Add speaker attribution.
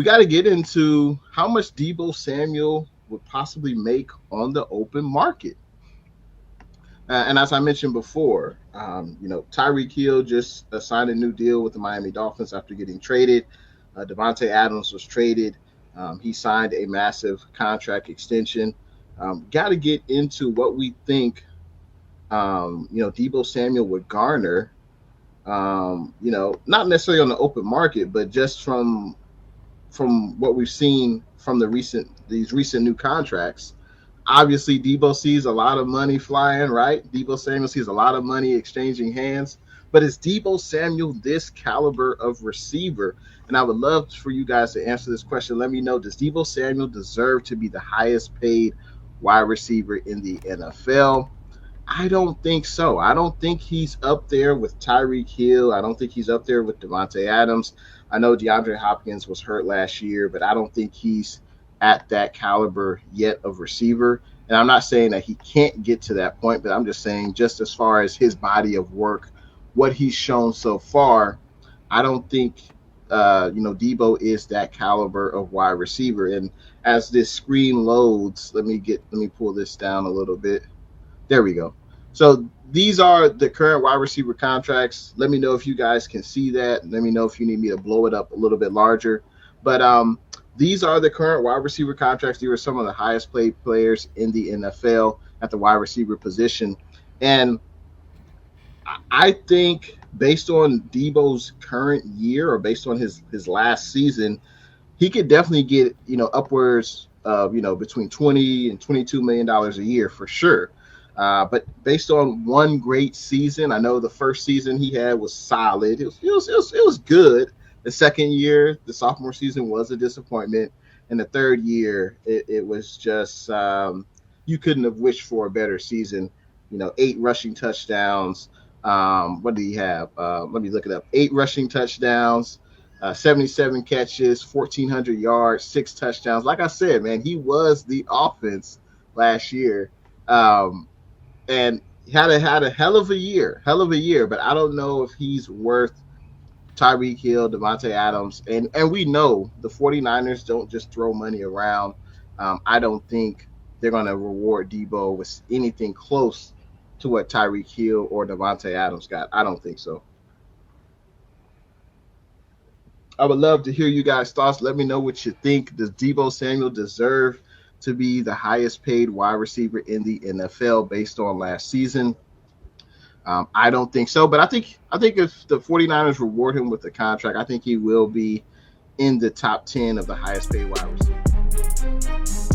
Speaker 1: we got to get into how much Deebo Samuel would possibly make on the open market. And as I mentioned before, Tyreek Hill just signed a new deal with the Miami Dolphins after getting traded. Davonte Adams was traded. He signed a massive contract extension. Got to get into what we think, Deebo Samuel would garner. Not necessarily on the open market, but just from what we've seen from these recent new contracts. Obviously, Deebo sees a lot of money flying, right? Deebo Samuel sees a lot of money exchanging hands. But is Deebo Samuel this caliber of receiver? And I would love for you guys to answer this question. Let me know, does Deebo Samuel deserve to be the highest paid wide receiver in the NFL? I don't think so. I don't think he's up there with Tyreek Hill. I don't think he's up there with Davonte Adams. I know DeAndre Hopkins was hurt last year, but I don't think he's at that caliber yet of receiver. And I'm not saying that he can't get to that point, but I'm just saying, just as far as his body of work, what he's shown so far, I don't think Deebo is that caliber of wide receiver. And as this screen loads, let me pull this down a little bit. There we go. So these are the current wide receiver contracts. Let me know if you guys can see that. Let me know if you need me to blow it up a little bit larger. But these are the current wide receiver contracts. These are some of the highest paid players in the NFL at the wide receiver position. And I think based on Deebo's current year, or based on his last season, he could definitely get, upwards of, between $20 and $22 million a year for sure. But based on one great season, I know the first season he had was solid. It was good. The second year, the sophomore season, was a disappointment. And the third year, it was just you couldn't have wished for a better season. 8 rushing touchdowns. What did he have? Let me look it up. 8 rushing touchdowns, 77 catches, 1,400 yards, 6 touchdowns. Like I said, man, he was the offense last year. And had a hell of a year. But I don't know if he's worth Tyreek Hill, Davonte Adams. And we know the 49ers don't just throw money around. I don't think they're going to reward Deebo with anything close to what Tyreek Hill or Davonte Adams got. I don't think so. I would love to hear you guys' thoughts. Let me know what you think. Does Deebo Samuel deserve to be the highest paid wide receiver in the NFL based on last season? I don't think so, but I think if the 49ers reward him with the contract, I think he will be in the top 10 of the highest paid wide receivers.